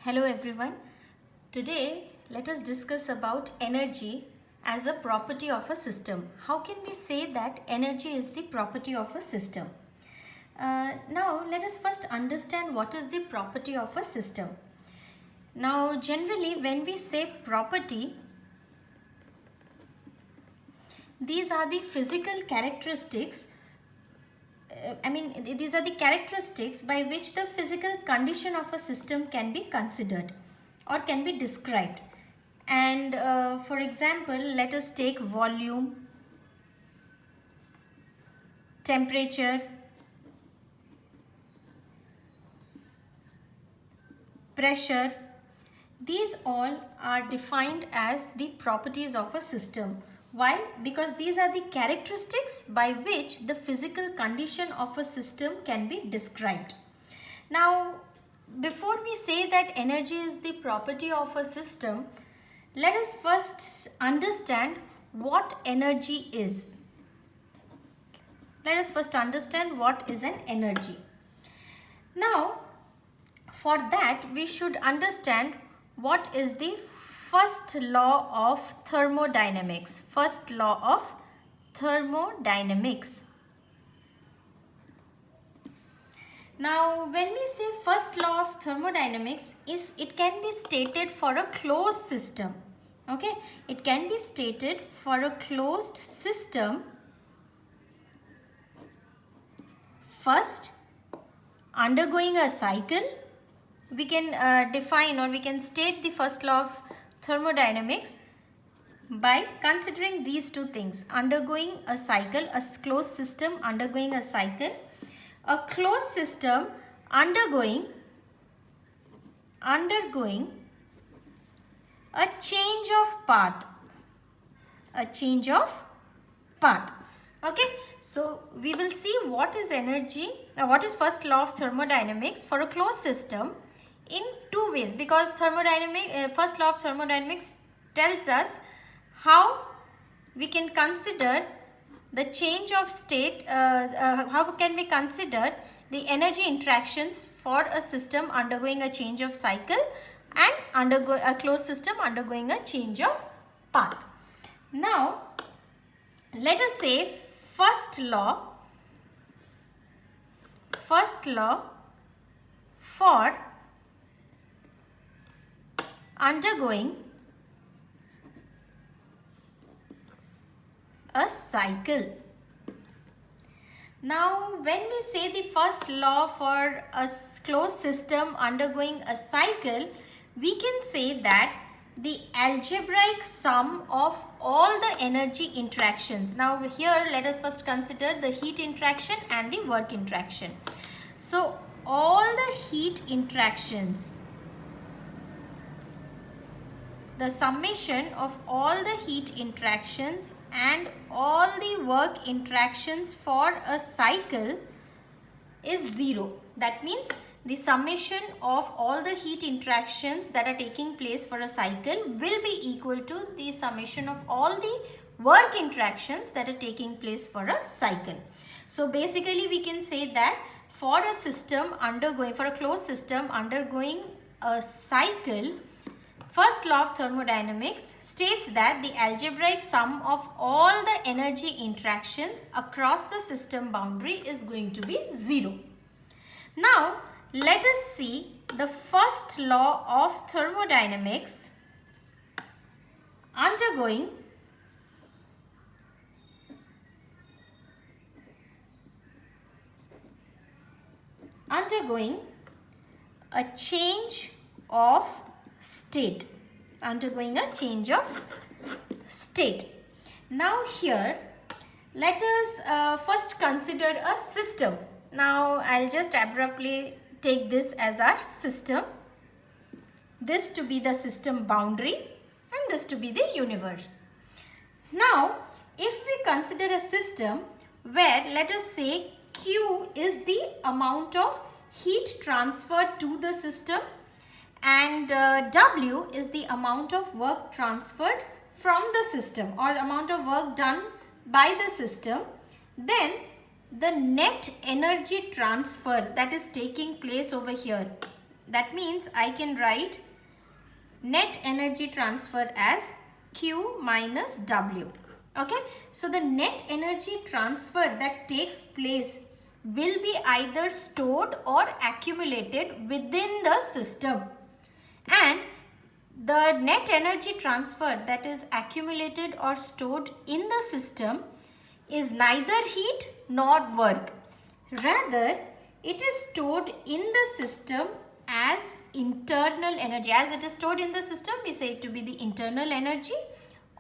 Hello everyone. Today let us discuss about energy as a property of a system. How can we say that energy is the property of a system? Now let us first understand what is the property of a system. Now generally when we say property, these are the physical characteristics these are the characteristics by which the physical condition of a system can be considered or can be described. And for example, let us take volume, temperature, pressure. These all are defined as the properties of a system. Why? Because these are the characteristics by which the physical condition of a system can be described. Now, before we say that energy is the property of a system, let us first understand what energy is. Let us first understand what is an energy. Now, for that we should understand what is the first law of thermodynamics. First law of thermodynamics. Now, when we say first law of thermodynamics, it can be stated for a closed system. Okay, it can be stated for a closed system. First, undergoing a cycle, we can define or we can state the first law of thermodynamics by considering these two things: undergoing a cycle, a closed system undergoing a cycle, a closed system undergoing a change of path. Okay, so we will see what is energy, what is first law of thermodynamics for a closed system in two ways, because first law of thermodynamics tells us how we can consider the change of state, how can we consider the energy interactions for a system undergoing a change of cycle and a closed system undergoing a change of path. Now, let us say first law for undergoing a cycle. Now, when we say the first law for a closed system undergoing a cycle, we can say that the algebraic sum of all the energy interactions. Now, here let us first consider the heat interaction and the work interaction. So, all the heat interactions, the summation of all the heat interactions and all the work interactions for a cycle is 0. That means the summation of all the heat interactions that are taking place for a cycle will be equal to the summation of all the work interactions that are taking place for a cycle. So basically we can say that for a closed system undergoing a cycle, first law of thermodynamics states that the algebraic sum of all the energy interactions across the system boundary is going to be 0. Now, let us see the first law of thermodynamics undergoing a change of state. Now here let us first consider a system. Now I'll just abruptly take this as our system, this to be the system boundary and this to be the universe. Now if we consider a system where, let us say, Q is the amount of heat transferred to the system and W is the amount of work transferred from the system or amount of work done by the system, then the net energy transfer that is taking place over here, That means I can write net energy transfer as Q minus W. Okay, so the net energy transfer that takes place will be either stored or accumulated within the system, and the net energy transfer that is accumulated or stored in the system is neither heat nor work. Rather, it is stored in the system as internal energy. As it is stored in the system, we say it to be the internal energy,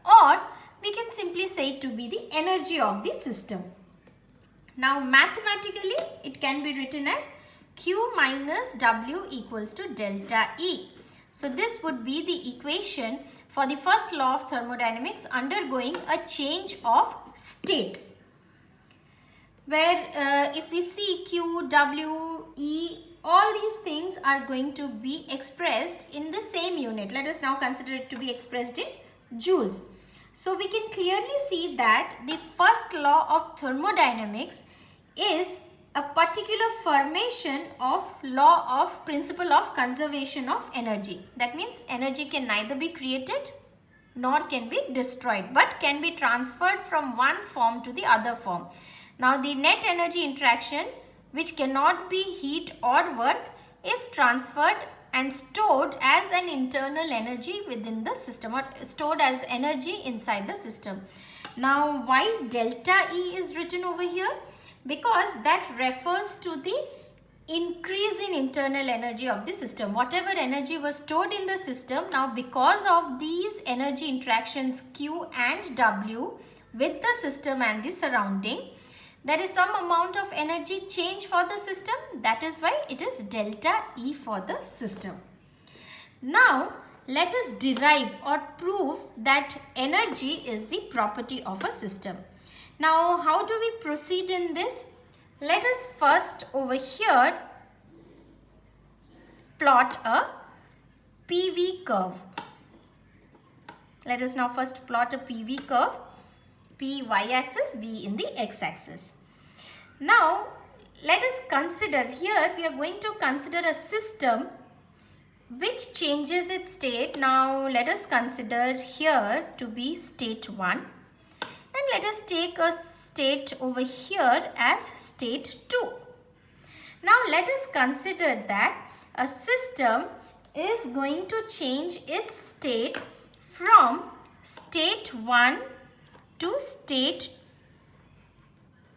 or we can simply say it to be the energy of the system. Now, mathematically, it can be written as Q minus W equals to delta E. So, this would be the equation for the first law of thermodynamics undergoing a change of state. Where if we see Q, W, E, all these things are going to be expressed in the same unit. Let us now consider it to be expressed in joules. So, we can clearly see that the first law of thermodynamics is a particular formation of law of principle of conservation of energy. That means energy can neither be created nor can be destroyed, but can be transferred from one form to the other form. Now, the net energy interaction, which cannot be heat or work, is transferred and stored as an internal energy within the system, or stored as energy inside the system. Now, why delta E is written over here? Because that refers to the increase in internal energy of the system. Whatever energy was stored in the system, now because of these energy interactions Q and W with the system and the surrounding, there is some amount of energy change for the system. That is why it is delta E for the system. Now, let us derive or prove that energy is the property of a system. Now, how do we proceed in this? Let us first over here plot a PV curve. Let us now first plot a PV curve. P y-axis, V in the x-axis. Now, let us consider here, we are going to consider a system which changes its state. Now, let us consider here to be state 1. And let us take a state over here as state 2. Now, let us consider that a system is going to change its state from state 1 to state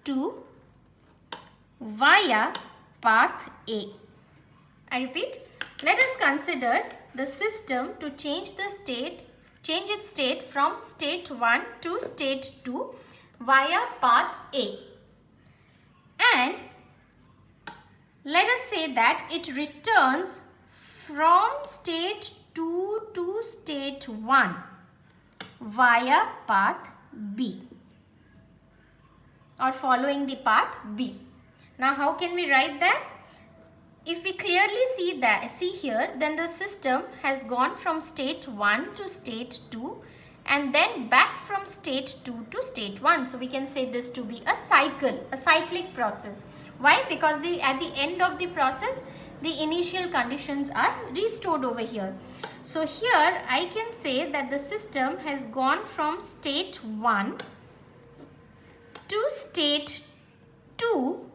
2 via path A. I repeat, let us consider the system to change its state from state 1 to state 2 via path A. And let us say that it returns from state 2 to state 1 via path B, or following the path B. Now, how can we write that? If we clearly see here, then the system has gone from state 1 to state 2 and then back from state 2 to state 1. So, we can say this to be a cyclic process. Why? Because at the end of the process, the initial conditions are restored over here. So, here I can say that the system has gone from state 1 to state 2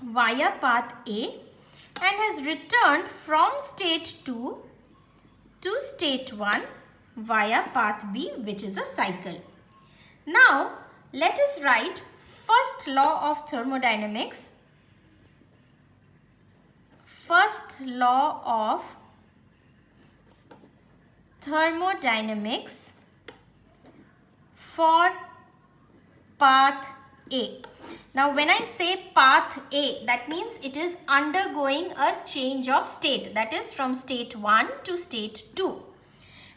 via path A and has returned from state 2 to state 1 via path B, which is a cycle. Now, let us write first law of thermodynamics. First law of thermodynamics for path A. Now, when I say path A, that means it is undergoing a change of state, that is from state 1 to state 2.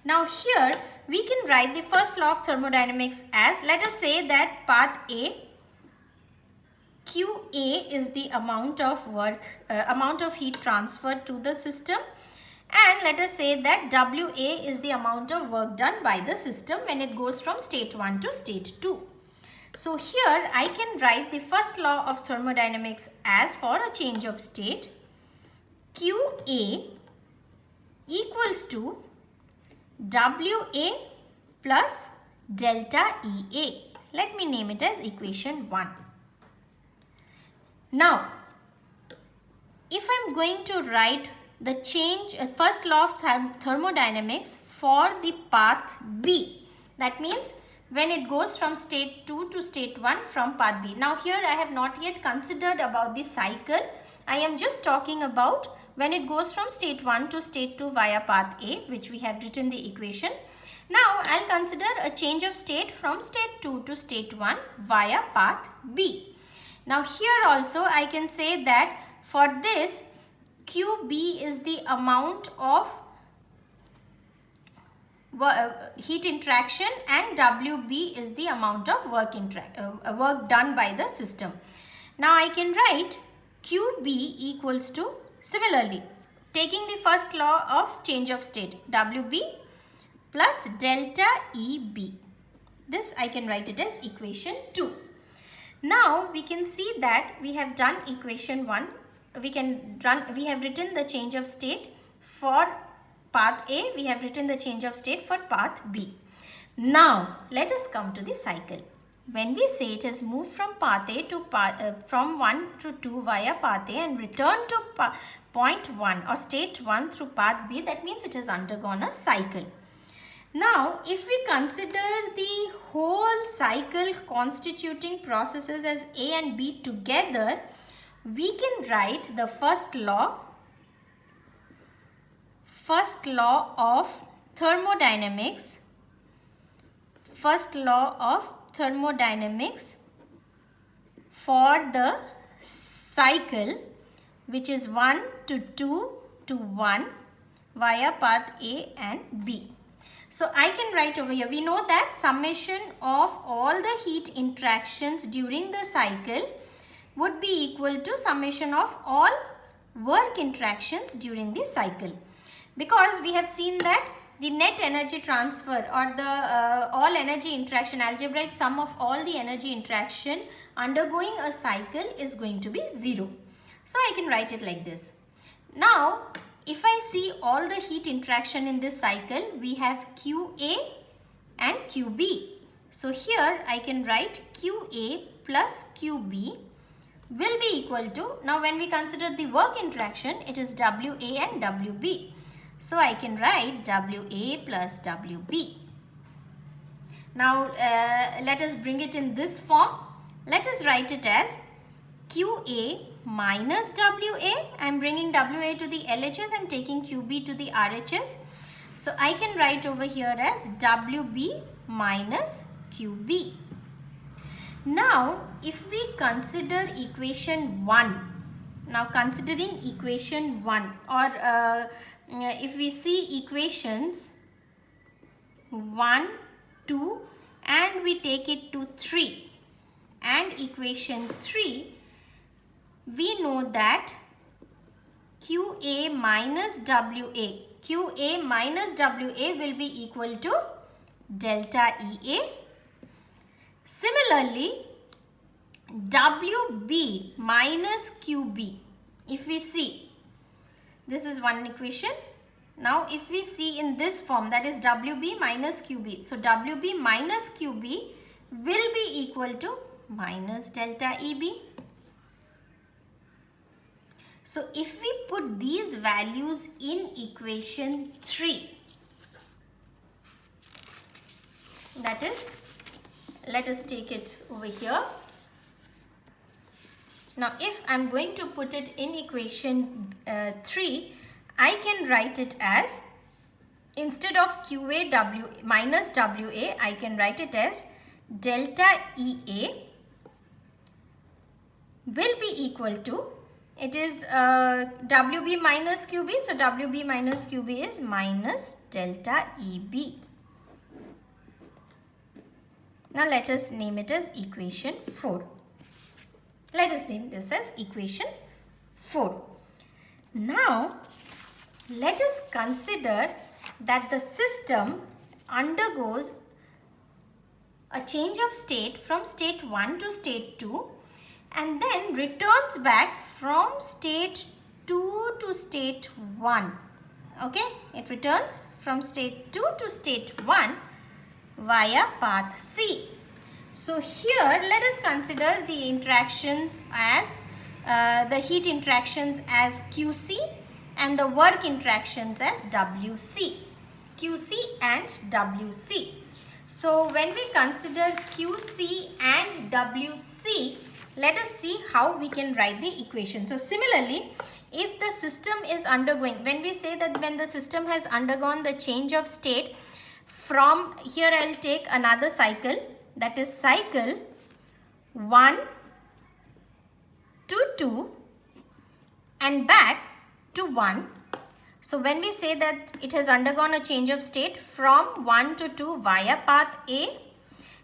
Now, here we can write the first law of thermodynamics as, let us say that path A, QA is the amount of heat transferred to the system, and let us say that WA is the amount of work done by the system when it goes from state 1 to state 2. So, here I can write the first law of thermodynamics as, for a change of state, QA equals to WA plus delta EA. Let me name it as equation 1. Now, if I am going to write the first law of thermodynamics for the path B, that means when it goes from state 2 to state 1 from path B. Now here I have not yet considered about the cycle. I am just talking about when it goes from state 1 to state 2 via path A, which we have written the equation. Now I'll consider a change of state from state 2 to state 1 via path B. Now here also I can say that for this QB is the amount of heat interaction and WB is the amount of work done by the system. Now I can write QB equals to, similarly, taking the first law of change of state, WB plus delta EB. This I can write it as equation 2. Now we can see that we have done equation 1. We have written the change of state for path A, we have written the change of state for path B. Now let us come to the cycle. When we say it has moved from path A to from 1 to 2 via path A and returned to point 1 or state 1 through path B, that means it has undergone a cycle. Now if we consider the whole cycle constituting processes as A and B together, we can write the first law of thermodynamics, for the cycle which is 1 to 2 to 1 via path A and B. So I can write over here, we know that summation of all the heat interactions during the cycle would be equal to summation of all work interactions during the cycle. Because we have seen that the net energy transfer or the all energy interaction, algebraic sum of all the energy interaction undergoing a cycle is going to be 0. So I can write it like this. Now if I see all the heat interaction in this cycle, we have QA and QB. So here I can write QA plus QB will be equal to, now when we consider the work interaction, it is WA and WB. So I can write WA plus WB. Now let us bring it in this form. Let us write it as QA minus WA. I am bringing WA to the LHS and taking QB to the RHS. So I can write over here as WB minus QB. Now if we consider equation 1, now considering equation 1 or if we see equations 1, 2 and we take it to 3 and equation 3, we know that QA minus WA will be equal to delta EA. Similarly, WB minus QB, if we see, this is one equation. Now if we see in this form, that is WB minus QB. So WB minus QB will be equal to minus delta EB. So if we put these values in equation 3, that is, let us take it over here. Now if I am going to put it in equation 3, I can write it as, instead of QA minus WA, I can write it as delta EA will be equal to, it is WB minus QB, so WB minus QB is minus delta EB. Now let us name it as equation 4. Let us name this as equation 4. Now let us consider that the system undergoes a change of state from state 1 to state 2 and then returns back from state 2 to state 1. Okay, it returns from state 2 to state 1 via path C. So here let us consider the interactions as the heat interactions as QC and the work interactions as WC. QC and WC. So when we consider QC and WC, let us see how we can write the equation. So similarly, if the system is undergoing, when we say that when the system has undergone the change of state from, here I will take another cycle, that is cycle 1 to 2 and back to 1. So when we say that it has undergone a change of state from 1 to 2 via path A and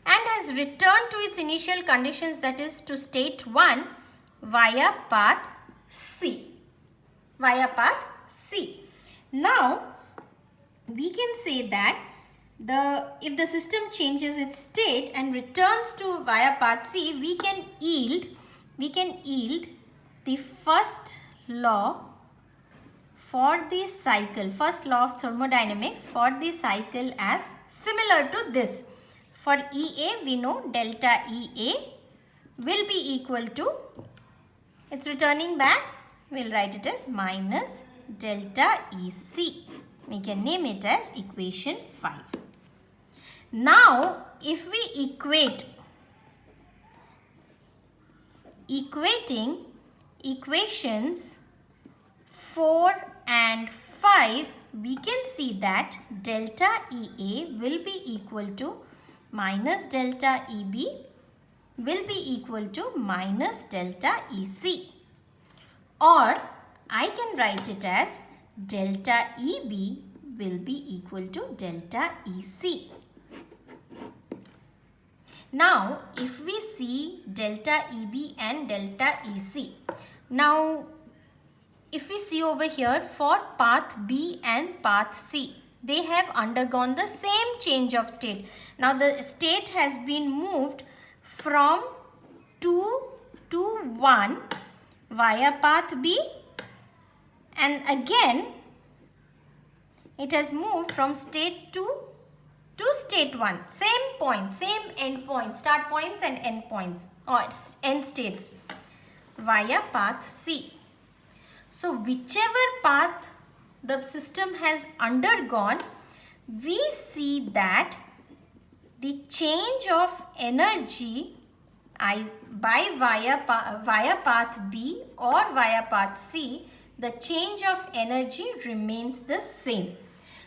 has returned to its initial conditions, that is to state 1 via path C. Now we can say that if the system changes its state and returns to via path C, we can yield the first law for the cycle, first law of thermodynamics for the cycle as similar to this. For EA, we know delta EA will be equal to, it's returning back, we'll write it as minus delta EC. We can name it as equation 5. Now, if we equating equations 4 and 5, we can see that delta EA will be equal to minus delta EB will be equal to minus delta EC. Or I can write it as delta EB will be equal to delta EC. Now, if we see delta EB and delta EC, now if we see over here for path B and path C, they have undergone the same change of state. Now the state has been moved from 2 to 1 via path B, and again it has moved from state 2 to state 1. Same point, same end point, start points and end points or end states via path C. So whichever path the system has undergone, we see that the change of energy via path B or via path C, the change of energy remains the same.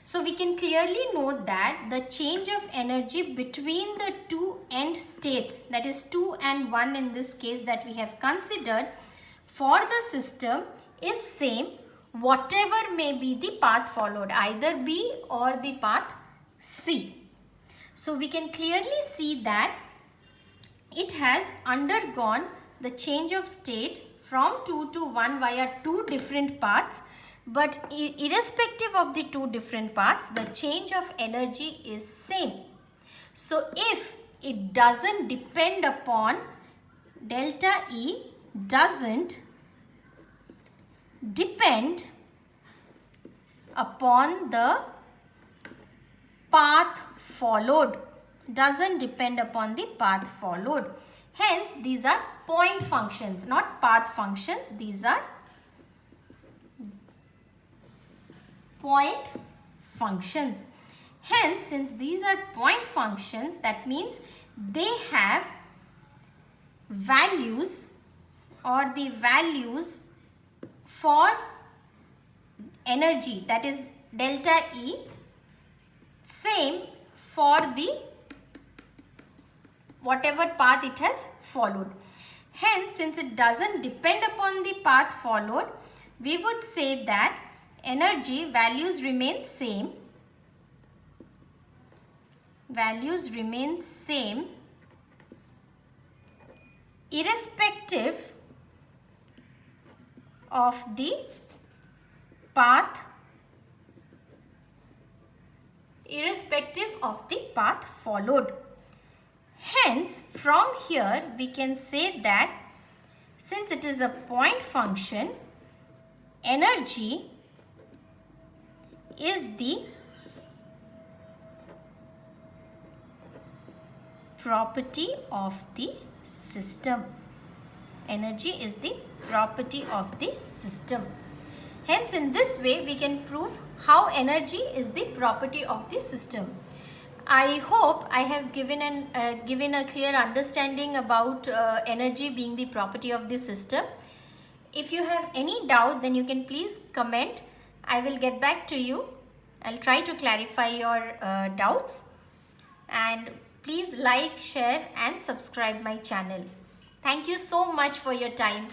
So we can clearly note that the change of energy between the two end states, that is 2 and 1 in this case that we have considered for the system, is same whatever may be the path followed, either B or the path C. So we can clearly see that it has undergone the change of state from 2 to 1 via two different paths, but irrespective of the two different paths, the change of energy is same. So if it doesn't depend upon, delta E doesn't depend upon the path followed, hence these are point functions, not path functions. These are point functions. Hence, since these are point functions, that means they have values, or the values for energy, that is delta E, same for the whatever path it has followed. Hence, since it doesn't depend upon the path followed, we would say that energy values remain same. Irrespective of the path followed. Hence, from here we can say that since it is a point function, energy is the property of the system. Energy is the property of the system. Hence, in this way, we can prove how energy is the property of the system. I hope I have given a clear understanding about energy being the property of the system. If you have any doubt, then you can please comment. I will get back to you. I'll try to clarify your doubts. And please like, share and subscribe my channel. Thank you so much for your time.